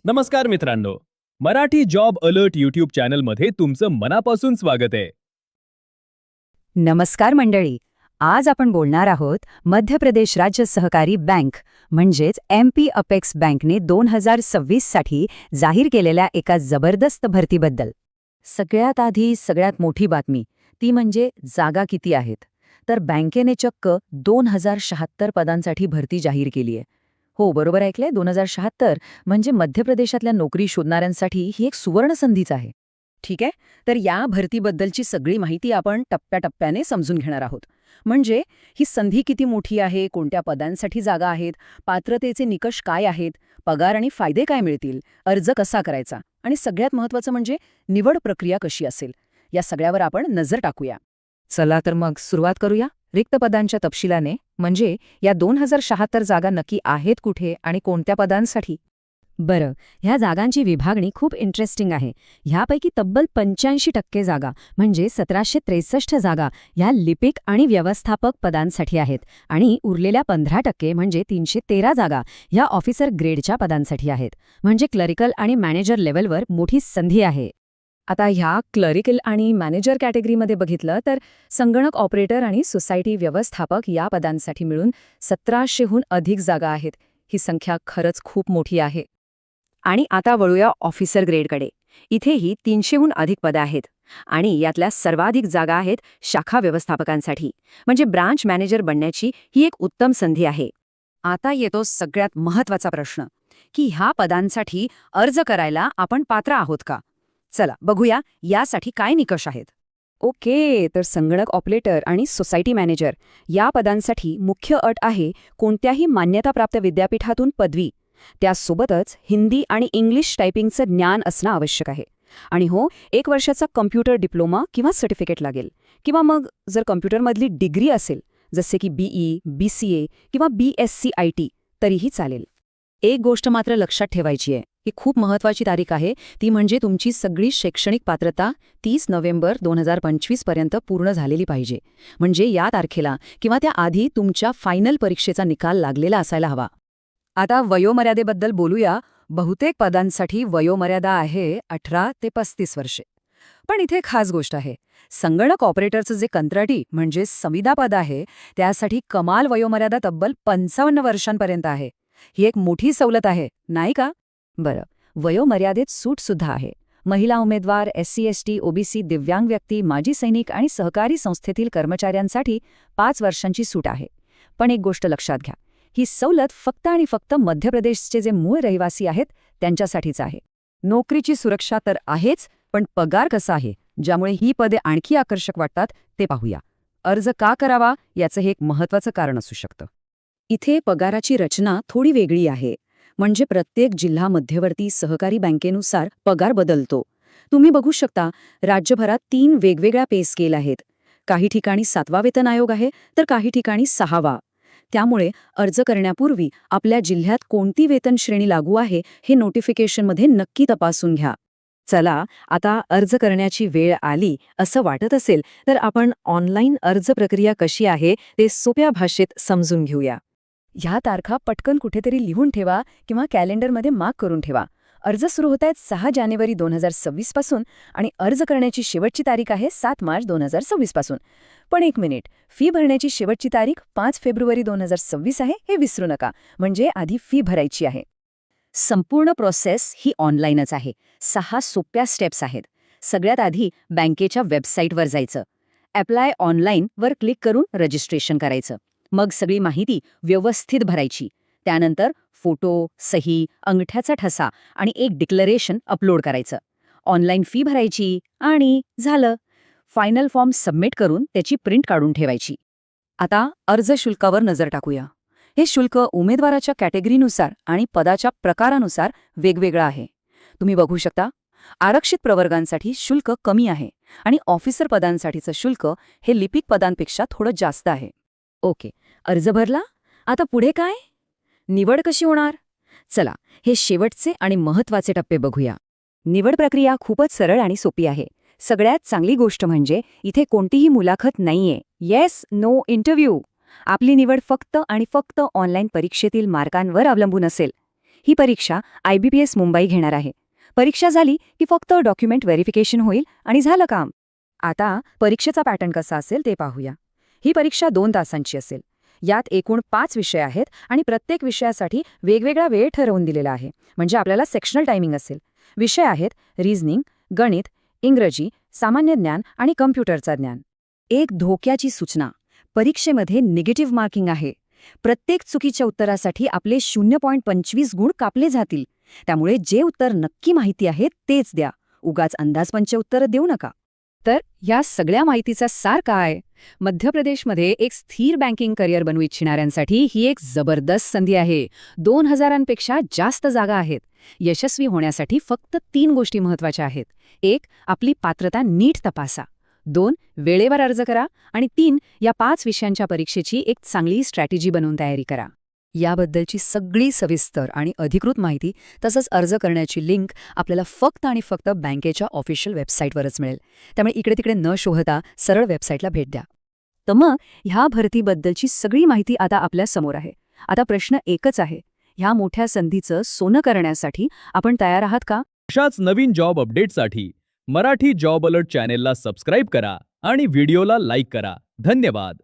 नमस्कार मित्रांनो, Marathi job alert YouTube चॅनलमध्ये तुमचं मनापासून स्वागत आहे. नमस्कार मंडळी. आज आपण बोलणार आहोत मध्य प्रदेश राज्य सहकारी बँक म्हणजेच MP अपेक्स बँकने 2026 साठी जाहीर केलेल्या एका जबरदस्त भरतीबद्दल. सगळ्यात आधी सगळ्यात मोठी बातमी ती म्हणजे जागा किती आहेत. तर बँकेने चक्क 2076 पदांसाठी भरती जाहीर केली आहे. हो, बरोबर ऐकलंय, 2076 म्हणजे मध्य प्रदेशातल्या नोकरी शोधणाऱ्यांसाठी ही एक सुवर्ण संधीच आहे. ठीक आहे, तर या भरतीबद्दलची सगळी माहिती आपण टप्प्याटप्प्याने समजून घेणार आहोत. म्हणजे ही संधी किती मोठी आहे, कोणत्या पदांसाठी जागा आहेत, पात्रतेचे निकष काय आहेत, पगार आणि फायदे काय मिळतील, अर्ज कसा करायचा आणि सगळ्यात महत्त्वाचं म्हणजे निवड प्रक्रिया कशी असेल, या सगळ्यावर आपण नजर टाकूया. चला तर मग सुरुवात करूया रिक्त पदांच्या तपशिलाने. म्हणजे या 2076 जागा नक्की आहेत कुठे आणि कोणत्या पदांसाठी. बरं, ह्या जागांची विभागणी खूप इंटरेस्टिंग आहे. ह्यापैकी तब्बल 85% जागा म्हणजे 1763 जागा ह्या लिपिक आणि व्यवस्थापक पदांसाठी आहेत आणि उरलेल्या 15% म्हणजे 313 जागा ह्या ऑफिसर ग्रेडच्या पदांसाठी आहेत. म्हणजे क्लरिकल आणि मॅनेजर लेव्हलवर मोठी संधी आहे. आता ह्या क्लरिकल आणि मॅनेजर कॅटेगरीमध्ये बघितलं तर संगणक ऑपरेटर आणि सोसायटी व्यवस्थापक या पदांसाठी मिळून 1700हून अधिक जागा आहेत. ही संख्या खरंच खूप मोठी आहे. आणि आता वळूया ऑफिसर ग्रेडकडे. इथेही 300हून अधिक पदं आहेत आणि यातल्या सर्वाधिक जागा आहेत शाखा व्यवस्थापकांसाठी. म्हणजे ब्रांच मॅनेजर बनण्याची ही एक उत्तम संधी आहे. आता येतो सगळ्यात महत्त्वाचा प्रश्न की ह्या पदांसाठी अर्ज करायला आपण पात्र आहोत का. चला बघूया यासाठी काय निकष आहेत. ओके, तर संगणक ऑपरेटर आणि सोसायटी मॅनेजर या पदांसाठी मुख्य अट आहे कोणत्याही मान्यताप्राप्त विद्यापीठातून पदवी, त्यासोबतच हिंदी आणि इंग्लिश टायपिंगचं ज्ञान असणं आवश्यक आहे. आणि हो, 1 वर्षाचा कम्प्युटर डिप्लोमा किंवा सर्टिफिकेट लागेल, किंवा मग जर कम्प्युटरमधली डिग्री असेल जसे की BE, BCA किंवा BSc IT तरीही चालेल. एक गोष्ट मात्र लक्षात ठेवायची आहे ही खूप महत्त्वाची तारीख आहे, ती म्हणजे तुमची सगळी शैक्षणिक पात्रता 30 नोव्हेंबर 2025 पर्यंत पूर्ण झालेली पाहिजे. म्हणजे या तारखेला किंवा त्या आधी तुमच्या फायनल परीक्षेचा निकाल लागलेला असायला हवा. आता वयोमर्यादेबद्दल बोलूया. बहुतेक पदांसाठी वयोमर्यादा आहे 18 ते 35 वर्षे. पण इथे खास गोष्ट आहे. संगणक ऑपरेटरचं जे कंत्राटी म्हणजे संविदा पद आहे त्यासाठी कमाल वयोमर्यादा तब्बल 55 वर्षांपर्यंत आहे. ही एक मोठी सवलत आहे, नाही का. बरं, वयोमर्यादेत सूट सुद्धा आहे. महिला उमेदवार, SC ST OBC दिव्यांग व्यक्ती, माजी सैनिक आणि सहकारी संस्थेतील कर्मचाऱ्यांसाठी 5 वर्षांची सूट आहे. पण एक गोष्ट लक्षात घ्या, ही सवलत फक्त आणि फक्त मध्य प्रदेशचे जे मूळ रहिवासी आहेत त्यांच्यासाठीच आहे. नोकरीची सुरक्षा तर आहेच, पण पगार कसा आहे ज्यामुळे ही पदे आणखी आकर्षक वाटतात ते पाहूया. अर्ज का करावा याचं हे एक महत्त्वाचं कारण असू शकतं. इथे पगाराची रचना थोडी वेगळी आहे. म्हणजे प्रत्येक जिल्हा मध्यवर्ती सहकारी बँकेनुसार पगार बदलतो. तुम्ही बघू शकता, राज्यभरात 3 वेगवेगळ्या पे स्केल आहेत. काही ठिकाणी 7वा वेतन आयोग आहे तर काही ठिकाणी 6वा. त्यामुळे अर्ज करण्यापूर्वी आपल्या जिल्ह्यात कोणती वेतन श्रेणी लागू आहे हे नोटिफिकेशनमध्ये नक्की तपासून घ्या. चला, आता अर्ज करण्याची वेळ आली असं वाटत असेल तर आपण ऑनलाईन अर्ज प्रक्रिया कशी आहे ते सोप्या भाषेत समजून घेऊया. ह्या तारखा पटकन कुठेतरी लिहून ठेवा किंवा कॅलेंडरमध्ये मार्क करून ठेवा. अर्ज सुरू होत आहेत 6 जानेवारी 2026 पासून आणि अर्ज करण्याची शेवटची तारीख आहे 7 मार्च 2026 पासून. पण एक मिनिट, फी भरण्याची शेवटची तारीख 5 फेब्रुवारी 2026 आहे हे विसरू नका. म्हणजे आधी फी भरायची आहे. संपूर्ण प्रोसेस ही ऑनलाईनच आहे. 6 सोप्या स्टेप्स आहेत. सगळ्यात आधी बँकेच्या वेबसाईटवर जायचं. अप्लाय ऑनलाईन वर क्लिक करून रजिस्ट्रेशन करायचं. मग सगळी माहिती व्यवस्थित भरायची. त्यानंतर फोटो, सही, अंगठ्याचा ठसा आणि एक डिक्लरेशन अपलोड करायचं. ऑनलाईन फी भरायची आणि झालं. फायनल फॉर्म सबमिट करून त्याची प्रिंट काढून ठेवायची. आता अर्ज शुल्कावर नजर टाकूया. हे शुल्क उमेदवाराच्या कॅटेगरीनुसार आणि पदाच्या प्रकारानुसार वेगवेगळं आहे. तुम्ही बघू शकता, आरक्षित प्रवर्गांसाठी शुल्क कमी आहे आणि ऑफिसर पदांसाठीचं शुल्क हे लिपिक पदांपेक्षा थोडं जास्त आहे. ओके, अर्ज भरला. आता पुढे काय? निवड कशी होणार? चला, हे शेवटचे आणि महत्त्वाचे टप्पे बघूया. निवड प्रक्रिया खूपच सरळ आणि सोपी आहे. सगळ्यात चांगली गोष्ट म्हणजे इथे कोणतीही मुलाखत नाहीये. Yes no interview. आपली निवड फक्त आणि फक्त ऑनलाईन परीक्षेतील मार्कांवर अवलंबून असेल. ही परीक्षा IBPS मुंबई घेणार आहे. परीक्षा झाली की फक्त डॉक्युमेंट व्हेरिफिकेशन होईल आणि झालं काम. आता परीक्षेचा पॅटर्न कसा असेल ते पाहूया. ही परीक्षा 2 तासांची असेल. यात एकूण 5 विषय आहेत आणि प्रत्येक विषयासाठी वेगवेगळा वेळ ठरवून दिलेला आहे. म्हणजे आपल्याला सेक्शनल टायमिंग असेल. विषय आहेत रिझनिंग, गणित, इंग्रजी, सामान्य ज्ञान आणि कम्प्युटरचा ज्ञान. एक धोक्याची सूचना. परीक्षेमध्ये निगेटिव्ह मार्किंग आहे. प्रत्येक चुकीच्या उत्तरासाठी आपले 0.25 गुण कापले जातील. त्यामुळे जे उत्तर नक्की माहिती आहे तेच द्या. उगाच अंदाजपंच उत्तरं देऊ नका. तर या सगळ्या माहितीचा सार काय? मध्य प्रदेशमध्ये एक स्थिर बँकिंग करिअर बनवू इच्छिणाऱ्यांसाठी ही एक जबरदस्त संधी आहे. 2000पेक्षा जास्त जागा आहेत. यशस्वी होण्यासाठी फक्त 3 गोष्टी महत्त्वाच्या आहेत. 1. आपली पात्रता नीट तपासा. 2. वेळेवर अर्ज करा. आणि 3. या 5 विषयांच्या परीक्षेची एक चांगली स्ट्रॅटेजी बनवून तयारी करा. याबद्दलची सगळी सविस्तर आणि अधिकृत माहिती तसंच अर्ज करण्याची लिंक आपल्याला फक्त आणि फक्त बँकेच्या ऑफिशियल वेबसाईटवरच मिळेल. त्यामुळे इकडे तिकडे न शोधता सरळ वेबसाईटला भेट द्या. तर मग ह्या भरतीबद्दलची सगळी माहिती आता आपल्या समोर आहे. आता प्रश्न एकच आहे, ह्या मोठ्या संधीचं सोनं करण्यासाठी आपण तयार आहात का? अशाच नवीन जॉब अपडेटसाठी मराठी जॉब अलर्ट चॅनेलला सबस्क्राईब करा आणि व्हिडिओला लाईक करा. धन्यवाद.